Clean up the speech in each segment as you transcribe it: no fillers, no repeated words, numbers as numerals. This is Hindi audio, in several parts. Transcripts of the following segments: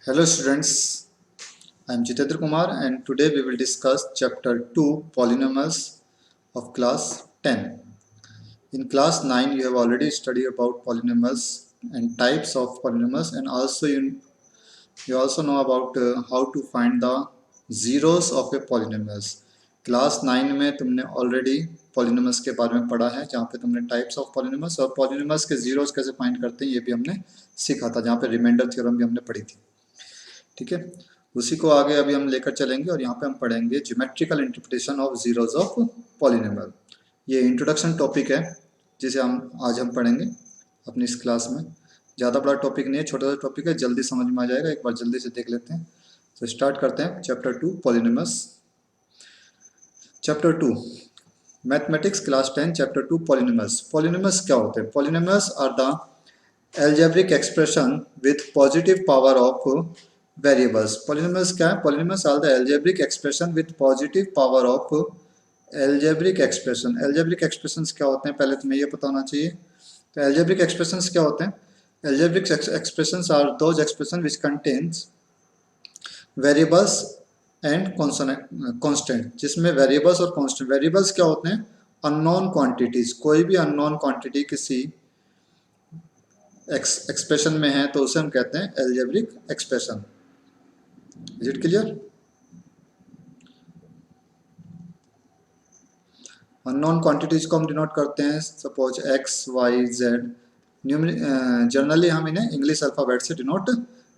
Hello students, I am Jitendra Kumar and today we will discuss chapter 2 polynomials of class 10. In class 9 you have already studied about polynomials and types of polynomials, and also you also know about how to find the zeros of a polynomials. Class 9 में तुमने ऑलरेडी पॉलिनोमस के बारे में पढ़ा है, जहाँ पे तुमने टाइप्स ऑफ पॉलिनोमस और पॉलिनोमस के जीरोस कैसे फाइंड करते हैं ये भी हमने सीखा था, जहाँ पे रिमाइंडर थ्योरम भी हमने पढ़ी थी। ठीक है, उसी को आगे अभी हम लेकर चलेंगे और यहाँ पे हम पढ़ेंगे geometrical interpretation of zeros of polynomial. ये इंट्रोडक्शन टॉपिक है जिसे हम पढ़ेंगे अपनी इस क्लास में। ज़्यादा बड़ा टॉपिक नहीं है, छोटा सा टॉपिक है, जल्दी समझ में आ जाएगा। एक बार जल्दी से देख लेते हैं। तो स्टार्ट करते हैं chapter 2 polynomials. Chapter 2 mathematics class 10 chapter 2 polynomials. पॉलिनोमस क्या होते हैं? Polynomials are the algebraic expression with positive power of variables. Polynomials क्या है? Polynomials are the algebraic expression with positive power of algebraic expression. Algebraic expressions क्या होते हैं पहले तुम्हें ये पता होना चाहिए। तो algebraic expressions क्या होते हैं? Algebraic expressions are those expressions which contains variables and constant, जिसमें variables और constant। variables क्या होते हैं? unknown quantities। कोई भी unknown quantity किसी एक्सप्रेशन में है तो उसे हम कहते हैं algebraic expression. Is it clear? Unknown quantities को हम डिनोट करते हैं suppose X Y Z. Generally हम इन्हें इंग्लिश अल्फाबेट से डिनोट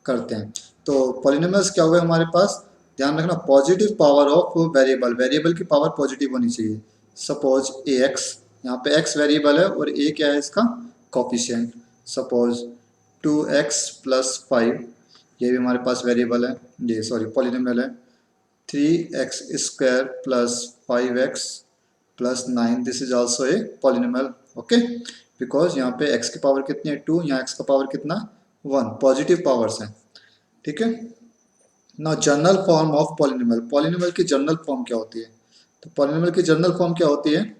करते हैं। तो पॉलिनोमियल्स क्या हुए हमारे पास? ध्यान रखना, positive power of variable. Variable की पावर पॉजिटिव होनी चाहिए। सपोज ए एक्स, यहाँ पे एक्स वेरिएबल है और ए क्या है इसका? कोफिशिएंट। सपोज 2x + 5, ये भी हमारे पास वेरिएबल है, ये सॉरी पॉलिनोमियल है। 3x² + 5x + 9, this is also a polynomial. Okay, because यहाँ पे x की पावर कितनी है? 2, यहाँ x का पावर कितना? 1। पॉजिटिव पावर्स हैं। ठीक है। Now general form of polynomial. Polynomial की जनरल फॉर्म क्या होती है? तो पॉलिनोमियल की जनरल फॉर्म क्या होती है?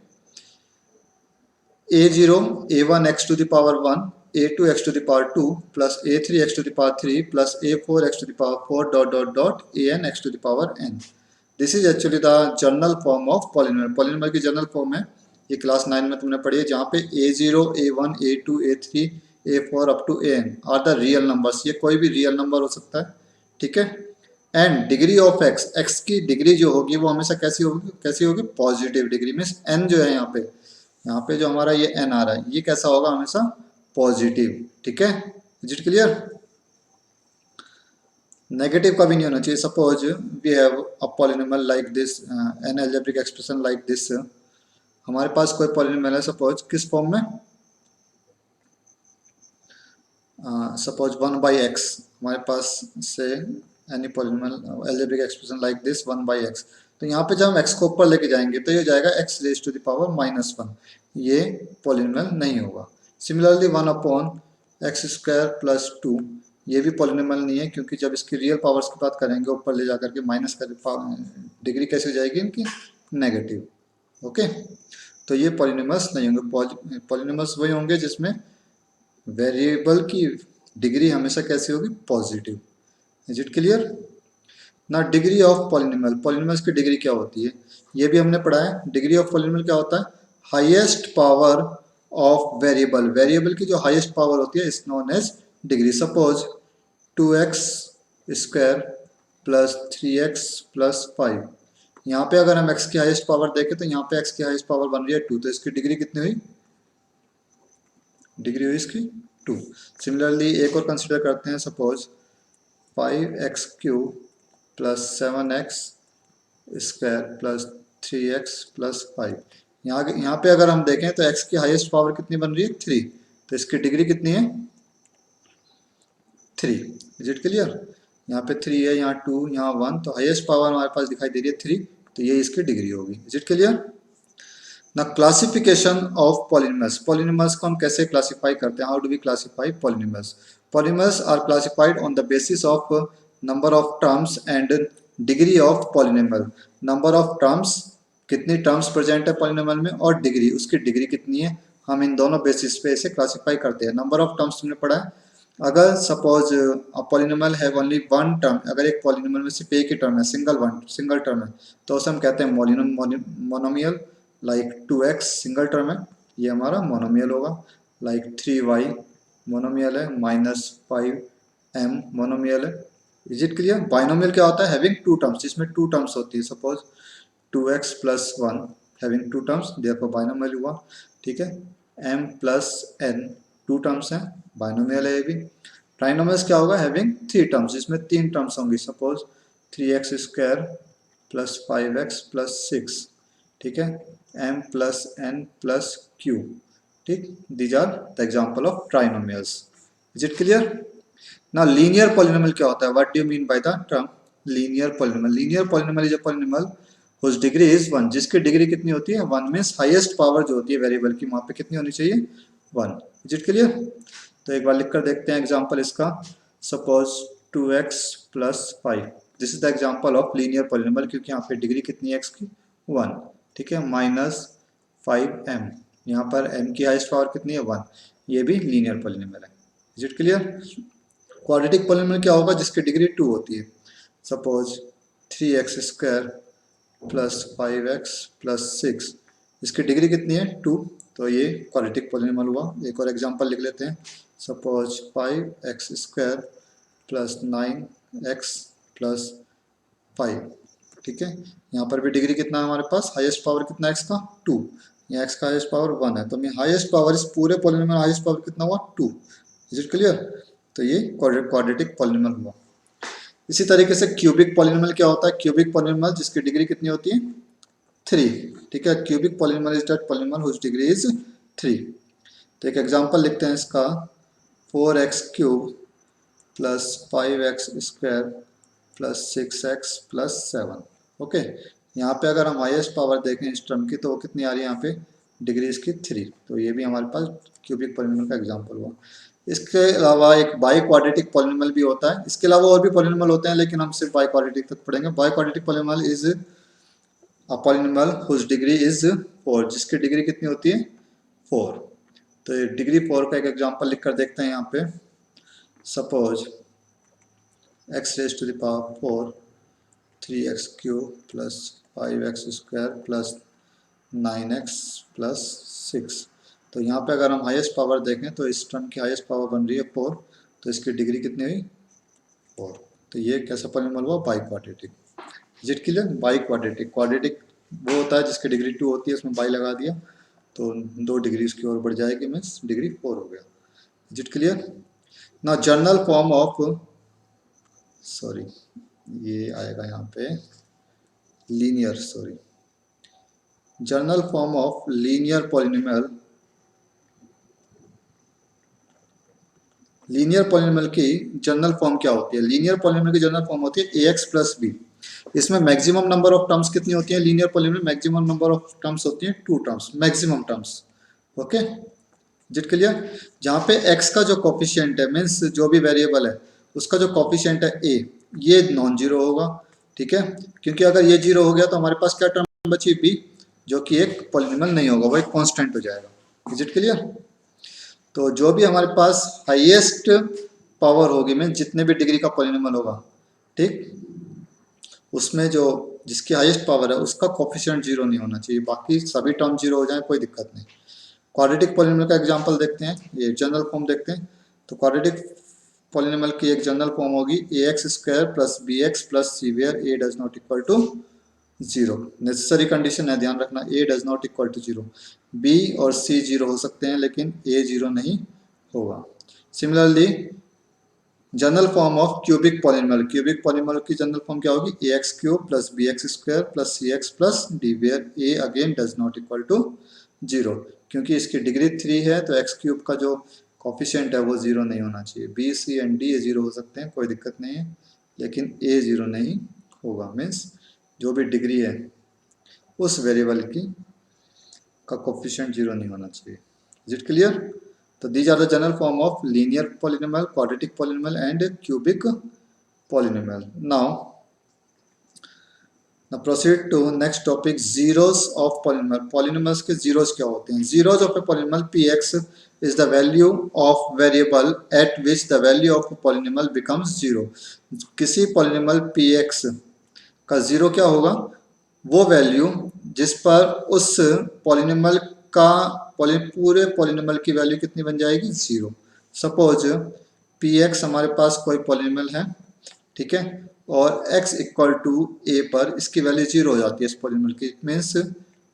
a0 a1 x to the power 1 a2 x to the power 2 plus a3 x to the power 3 plus a4 x to the power 4 dot dot dot an x to the power n. This is actually the general form of polynomial. Polynomial की जनरल फॉर्म है, ये क्लास 9 में तुमने पढ़ी है, जहाँ पे a0 a1 a2 a3 a4 up to an are the real numbers. ये कोई भी रियल नंबर हो सकता है। ठीक है। And degree of x, x की डिग्री जो होगी वो हमेशा कैसी होगी? Positive degree. मीन्स एन जो है यहाँ पे जो हमारा ये n आ रहा है ये कैसा होगा? हमेशा पॉजिटिव। ठीक है। Is it clear? नेगेटिव का भी नहीं होना चाहिए। Suppose we have a polynomial like this, an algebraic expression like this. हमारे पास कोई पॉलिनोमियल है, सपोज किस फॉर्म में? सपोज 1/x हमारे पास से any polynomial algebraic expression like this 1/x। तो यहाँ पे जब हम x को ऊपर लेके जाएंगे तो ये जाएगा x raise to the power -1। ये पॉलिनोमियल नहीं होगा। सिमिलरली 1/x² + 2, ये भी पॉलिनोमियल नहीं है, क्योंकि जब इसकी रियल पावर्स की बात करेंगे ऊपर ले जाकर के माइनस कर डिग्री कैसे हो जाएगी इनकी? नेगेटिव। ओके, तो ये पॉलिनोमियल्स नहीं होंगे। पॉलिनोमियल्स वही होंगे जिसमें वेरिएबल की डिग्री हमेशा कैसी होगी? पॉजिटिव। Is it clear? ना डिग्री ऑफ पॉलिनोमियल। पॉलिनोमियल्स की डिग्री क्या होती है ये भी हमने पढ़ा है। डिग्री ऑफ पॉलिनोमियल क्या होता है? Highest power of variable. Variable की जो हाईएस्ट पावर होती है is known as degree. Suppose 2x² + 3x + 5, यहाँ पे अगर हम x की हाईएस्ट पावर देखें तो यहाँ पे x की हाईएस्ट पावर बन रही है 2, तो इसकी डिग्री कितनी हुई? डिग्री हुई इसकी 2। सिमिलरली एक और कंसिडर करते हैं। सपोज 5x³ + 7x² + 3x + 5, यहाँ पे अगर हम देखें तो x की हाईएस्ट पावर कितनी बन रही है? 3, तो इसकी डिग्री कितनी है? 3। Is it clear? यहाँ पे 3 है, यहाँ 2, यहाँ 1, तो हाईएस्ट पावर हमारे पास दिखाई दे रही है 3, तो ये इसकी डिग्री होगी। Is it clear? ना क्लासिफिकेशन ऑफ पॉलिनोमियल्स। पॉलिनोमियल्स को हम कैसे क्लासिफाई करते हैं? How do we classify polynomials? Polynomials are classified on the basis of number of terms and degree of polynomial. Number of terms, कितनी टर्म्स प्रेजेंट है पॉलिनोमियल में, और डिग्री, उसकी डिग्री कितनी है, हम इन दोनों बेसिस पे इसे क्लासिफाई करते हैं। नंबर ऑफ टर्म्स तुमने पढ़ा है, अगर सपोज पॉलिनोमियल है ओनली वन टर्म, अगर एक पॉलिनोमियल में सिर्फ एक ही टर्म है, सिंगल टर्म है, तो उसे हम कहते हैं monomial. Like 2x single term है, ये हमारा मोनोमियल होगा। लाइक 3y मोनोमियल है, -5m मोनोमियल है। Is it clear? बाइनोमियल क्या होता है? हैविंग टू टर्म्स, जिसमें टू टर्म्स होती है। Suppose 2x plus 1 having two terms, therefore binomial हुआ। ठीक है, m plus n two terms हैं, बाइनोमियल है ये भी। ट्राइनोमियल्स क्या होगा? हैविंग थ्री टर्म्स, जिसमें तीन टर्म्स होंगी। Suppose 3x square plus 5x plus 6। ठीक है, m plus n plus q। ठीक, these are the example of trinomials. Is it clear? ना लीनियर पॉलिनोमियल क्या होता है? What do you mean by the term linear polynomial? Linear polynomial is a polynomial whose degree is one, जिसकी डिग्री कितनी होती है? वन मीन्स हाईएस्ट पावर जो होती है वेरिएबल की, वहां पे कितनी होनी चाहिए? वन। Is it clear? तो एक बार लिख कर देखते हैं एग्जाम्पल इसका। Suppose 2x plus 5, this is the example of linear polynomial, क्योंकि यहाँ पे डिग्री कितनी है x की? वन। ठीक है, -5m, यहाँ पर m की हाईएस्ट पावर कितनी है? वन। ये भी लीनियर पॉलिनोमियल है। Is it clear? Quadratic polynomial क्या होगा? जिसकी डिग्री टू होती है। Suppose 3x square plus 5x plus 6, इसकी डिग्री कितनी है? टू। तो ये क्वाड्रेटिक पॉलिनोमियल हुआ। एक और एग्जांपल लिख लेते हैं। Suppose 5x square plus 9x plus 5। ठीक है, यहाँ पर भी डिग्री कितना है हमारे पास? हाईएस्ट पावर कितना है x का? टू। यहाँ x का हाईएस्ट पावर वन है, तो मैं हाईएस्ट पावर, इस पूरे पॉलिनोमियल हाईएस्ट पावर कितना हुआ? टू। Is it clear? तो ये क्वाड्रेटिक पॉलिनोमियल हुआ। इसी तरीके से क्यूबिक पॉलिनोमियल क्या होता है? क्यूबिक पॉलिनोमियल जिसकी डिग्री कितनी होती है? थ्री। ठीक है, cubic polynomial is that polynomial whose degree is three. तो एक एग्जांपल लिखते हैं इसका। 4x cube plus 5x square plus 6x plus 7। Okay, यहाँ पे अगर हम हाईएस्ट पावर देखें इस टर्म की, तो वो कितनी आ रही है यहाँ पे? डिग्री इसकी थ्री। तो ये भी हमारे पास क्यूबिक पॉलिनोमियल का एग्जांपल हुआ। इसके अलावा एक बाई क्वाड्रेटिक पॉलिनोमियल भी होता है। इसके अलावा और भी पॉलिनोमियल होते हैं, लेकिन हम सिर्फ बाई क्वाड्रेटिक तक पढ़ेंगे। Biquadratic polynomial is a polynomial whose degree is four, जिसकी डिग्री कितनी होती है? फोर। तो डिग्री फोर का एक एग्जांपल लिख कर देखते हैं यहाँ पे। Suppose x raise to the power four 3x cube plus 5x square plus 9x plus 6। तो यहाँ पे अगर हम हाईएस्ट पावर देखें, तो इस टर्म की हाईएस्ट पावर बन रही है फोर, तो इसकी डिग्री कितनी हुई? फोर। तो ये कैसा पॉलिनोमियल हुआ? By quadratic. Is it clear? By quadratic, quadratic वो होता है जिसकी डिग्री टू होती है, उसमें बाई लगा दिया तो दो डिग्री उसकी ओर बढ़ जाएगी, मीन्स डिग्री फोर हो गया। Is it clear? ना जनरल फॉर्म ऑफ, सॉरी ये आएगा यहाँ पे linear, sorry, general form of linear polynomial. Linear polynomial की जनरल फॉर्म क्या होती है? लीनियर पॉलिनोमियल की जनरल फॉर्म होती है ax प्लस बी। इसमें मैक्सिमम नंबर ऑफ टर्म्स कितनी होती है? Linear polynomial maximum number of terms होती है two terms, maximum terms. Okay, is it clear? जहाँ पे x का जो कोफिशिएंट है, मीन्स जो भी वेरिएबल है उसका जो कोफिशिएंट है a, ये नॉन जीरो होगा। ठीक है, क्योंकि अगर ये जीरो हो गया तो हमारे पास क्या टर्म बची? b, जो कि एक पॉलिनोमियल नहीं होगा, वो एक कांस्टेंट हो जाएगा। Is it clear? तो जो भी हमारे पास हाईएस्ट पावर होगी, मीन जितने भी डिग्री का पॉलिनोमियल होगा, ठीक, उसमें जो जिसकी हाईएस्ट पावर है उसका कोफिशिएंट जीरो नहीं होना चाहिए, बाकी सभी टर्म जीरो हो जाए कोई दिक्कत नहीं। क्वाड्रेटिक पॉलिनोमियल का एग्जांपल देखते हैं, ये जनरल फॉर्म देखते हैं। तो क्वाड्रेटिक पॉलिनोमियल की एक जनरल फॉर्म होगी ax square plus bx plus c where a does not equal to zero. Necessary condition है, ध्यान रखना, a does not equal to zero. b और c जीरो हो सकते हैं लेकिन a जीरो नहीं होगा। Similarly general form of cubic polynomial, cubic polynomial की जनरल फॉर्म क्या होगी? ax cube plus bx square plus cx plus d where a again does not equal to zero. क्योंकि इसकी डिग्री थ्री है तो एक्स क्यूब का जो कॉफिशिएंट है वो जीरो नहीं होना चाहिए। B C and D zero हो सकते हैं, कोई दिक्कत नहीं है, लेकिन ए जीरो नहीं होगा। मीन्स जो भी डिग्री है उस वेरिएबल की का कोफिशिएंट जीरो नहीं होना चाहिए। Is it clear? तो these are the general form of linear polynomial, quadratic polynomial and cubic polynomial. Now proceed to next topic, zeros of polynomial. Polynomials के zeros क्या होते हैं? Zeros of a polynomial px is the value of variable at which the value of a polynomial becomes 0. किसी polynomial px का 0 क्या होगा? वो वैल्यू जिस पर उस पॉलिनोमियल का पूरे पॉलिनोमियल की वैल्यू कितनी बन जाएगी? 0. सपोज px हमारे पास कोई पॉलिनोमियल है, ठीक है, और x इक्वल टू a पर इसकी वैल्यू 0 हो जाती है इस पॉलिनोमियल की. It means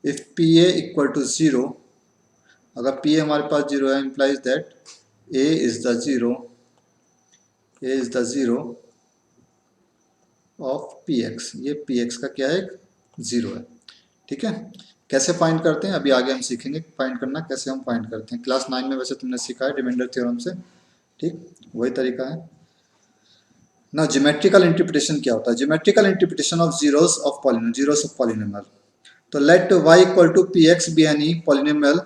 if pa equal to 0, अगर pa हमारे पास 0 है, implies that a is the 0 of px. ये px का क्या है? 0 है. ठीक है. कैसे फाइंड करते हैं अभी आगे हम सीखेंगे फाइंड करना, कैसे हम फाइंड करते हैं. क्लास 9 में वैसे तुमने सीखा है रिमाइंडर थ्योरम से, ठीक, वही तरीका है ना. ज्योमेट्रिकल इंटरप्रिटेशन क्या होता है? Geometrical interpretation of zeros of polynomial. तो let y equal to P X be any polynomial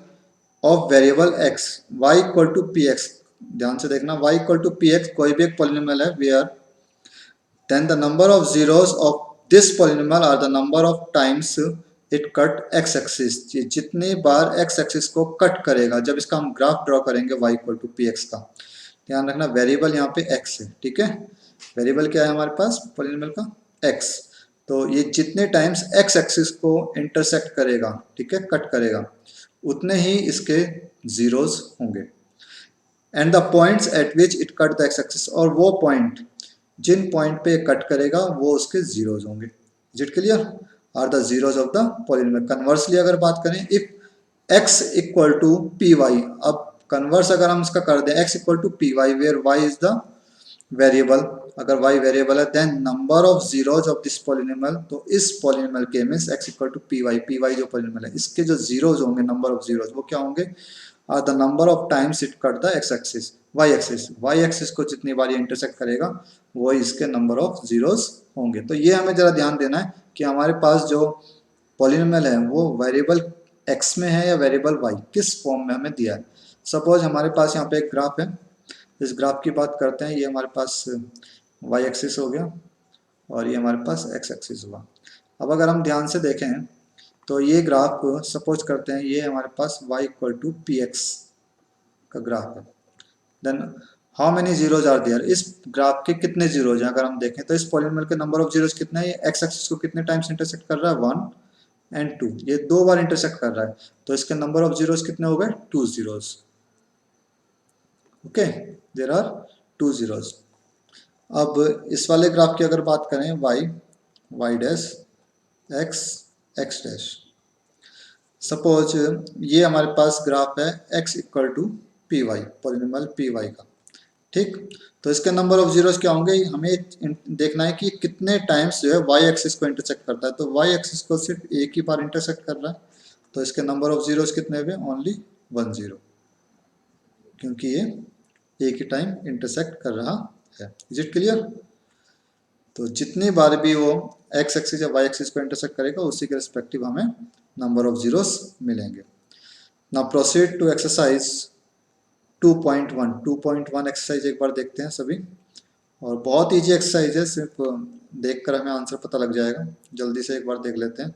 of variable x. y equal to P X, ध्यान से देखना, y equal to P X कोई भी एक पॉलिनोमियल है where then the number of zeros of this polynomial are the number of times it cut x axis. जितनी बार x एक्सिस को कट करेगा जब इसका हम ग्राफ ड्रॉ करेंगे y equal to P X का. ध्यान रखना वेरिएबल यहाँ पे x है, ठीक है. वेरिएबल क्या है हमारे पास पॉलिनोमियल का? x. तो ये जितने टाइम्स x एक्सिस को इंटरसेक्ट करेगा, ठीक है, कट करेगा, उतने ही इसके जीरोस होंगे. And the points at which it cut the x axis, और वो पॉइंट जिन पॉइंट पे कट करेगा वो उसके जीरोस होंगे. Is it clear? Are the zeros of the polynomial. Conversely अगर बात करें, if x equal to P Y, अब कन्वर्स अगर हम इसका कर दें x equal to P Y where y is the variable, अगर y वेरिएबल है then number of zeros of this polynomial. तो इस पॉलिनोमियल के means x equal to P Y जो पॉलिनोमियल है इसके जो जीरोज होंगे, नंबर ऑफ जीरोज, वो क्या होंगे? Are the number of times it cut the x axis. y axis को जितनी बार ये इंटरसेक्ट करेगा वो इसके नंबर ऑफ जीरोज होंगे. तो ये हमें जरा ध्यान देना है कि हमारे पास जो पॉलिनोमियल है वो वेरिएबल x में है या वेरिएबल y, किस फॉर्म में हमें दिया है. सपोज हमारे पास यहाँ पे एक ग्राफ है, इस ग्राफ की बात करते हैं. ये हमारे पास y एक्सिस हो गया और ये हमारे पास x एक्सिस हुआ. अब अगर हम ध्यान से देखें तो ये ग्राफ सपोज करते हैं ये हमारे पास y equal to P X का ग्राफ है. Then how many zeros are there? इस ग्राफ के कितने जीरोज हैं अगर हम देखें तो इस पॉलिनोमियल के नंबर ऑफ जीरोज कितने हैं? ये x एक्सिस को कितने टाइम्स इंटरसेक्ट कर रहा है? 1 and 2. ये 2 बार इंटरसेक्ट कर रहा है, तो इसके नंबर ऑफ जीरोज कितने हो गए? 2 zeros. Okay, there are 2 zeros. अब इस वाले ग्राफ की अगर बात करें y dash x dash, suppose ये हमारे पास ग्राफ है x equal to P Y, polynomial P Y का, ठीक. तो इसके नंबर ऑफ जीरोस क्या होंगे? हमें देखना है कि कितने टाइम्स जो है y एक्सिस को इंटरसेक्ट करता है. तो y एक्सिस को सिर्फ एक ही बार इंटरसेक्ट कर रहा है, तो इसके नंबर ऑफ जीरोस कितने हुए? ओनली 1 जीरो, क्योंकि ये एक ही टाइम इंटरसेक्ट कर रहा है. Is it clear? तो जितनी बार भी वो x एक्सिस या y एक्सिस को इंटरसेक्ट करेगा उसी के रिस्पेक्टिव हमें नंबर ऑफ जीरोस मिलेंगे. Now proceed to exercise 2.1 exercise एक बार देखते हैं सभी. और बहुत ईजी एक्सरसाइज है, सिर्फ देखकर हमें आंसर पता लग जाएगा. जल्दी से एक बार देख लेते हैं.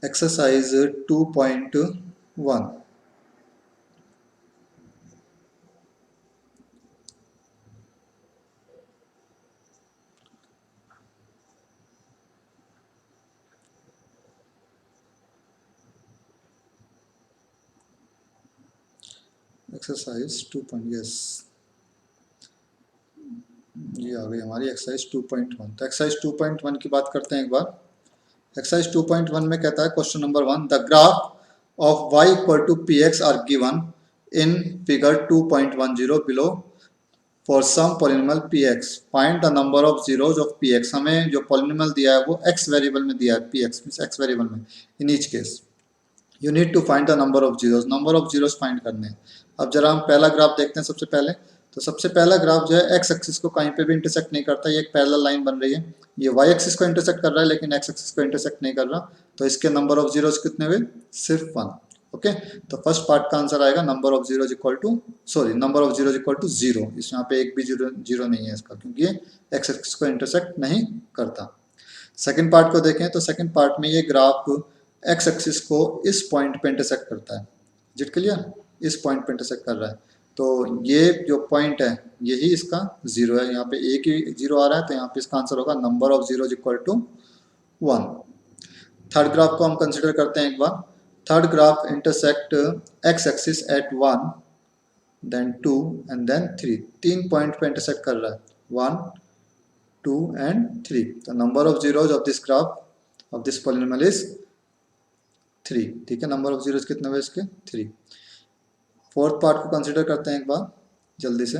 एक्सरसाइज 2.1. एक्सरसाइज 2. यस, ये आ गई हमारी एक्सरसाइज 2.1. तो एक्सरसाइज 2.1 की बात करते हैं एक बार. एक्सरसाइज 2.1 में कहता है question number 1, the graph of y equal to P X are given in figure 2.10 below for some polynomial px. Find the number of zeros of px. हमें जो पॉलिनोमियल दिया है वो x वेरिएबल में दिया है, px मींस x वेरिएबल में. In each case you need to find the number of zeros. Number of zeros फाइंड करने हैं. अब जरा हम पहला ग्राफ देखते हैं सबसे पहले. तो सबसे पहला ग्राफ जो है x एक्सिस को कहीं पे भी इंटरसेक्ट नहीं करता. ये एक पैरेलल लाइन बन रही है. ये y एक्सिस को इंटरसेक्ट कर रहा है लेकिन x एक्सिस को इंटरसेक्ट नहीं कर रहा. तो इसके नंबर ऑफ जीरोज कितने हुए? सिर्फ 1. ओके, तो फर्स्ट पार्ट का आंसर आएगा number of zeros equal to zero. इस यहाँ पे एक भी जीरो नहीं है इसका, क्योंकि ये x एक्सिस को इंटरसेक्ट नहीं करता. सेकंड पार्ट को देखें तो सेकंड पार्ट में ये ग्राफ x एक्सिस को इस पॉइंट पे इंटरसेक्ट करता है. Is it clear? इस पॉइंट पे इंटरसेक्ट कर रहा है, तो ये जो पॉइंट है यही इसका जीरो है। यहाँ पे एक ही जीरो आ रहा है, तो यहाँ पे इसका आंसर होगा number of zero equal to 1। Third graph को हम कंसिडर करते हैं एक बार। Third graph intersect X axis at 1, then 2 and then 3। 3 point पे इंटरसेक्ट कर रहा है, 1, 2 एंड 3। तो number of zeros of this graph of this polynomial is 3। ठीक है, नंबर ऑफ जीरोज कितने हुए इसके? 3। फोर्थ पार्ट को कंसिडर करते हैं एक बार जल्दी से।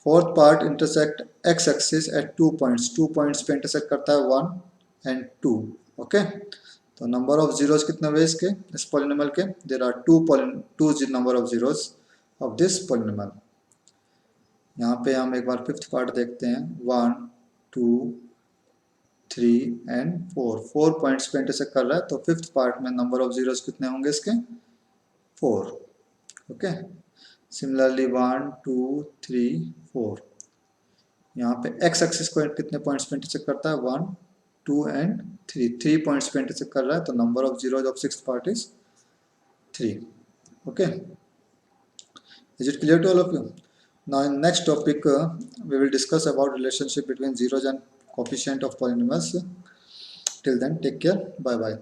Fourth part intersect X axis at 2 points. 2 points पे इंटरसेक्ट करता है, 1 एंड 2। ओके, तो नंबर ऑफ जीरोज कितने हुए इसके, इस पॉलिनोमियल के? There are two number of zeros of this polynomial. यहाँ पे हम एक बार फिफ्थ पार्ट देखते हैं, 1, 2, 3 एंड 4। 4 पॉइंट्स पे इंटरसेक्ट कर रहा है, तो फिफ्थ पार्ट में नंबर ऑफ जीरोज कितने होंगे इसके? 4। Okay, similarly 1, 2, 3, 4। यहाँ पे एक्स एक्सिस को कितने पॉइंट्स पे इंटरसेक्ट करता है? 1, 2 एंड 3। 3 पॉइंट्स पे इंटरसेक्ट कर रहा है, तो number of zeros of sixth part is 3। Okay, is it clear to all of you? Now in next topic we will discuss about relationship between zeros and coefficient of polynomials. Till then, take care, bye bye,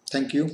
thank you.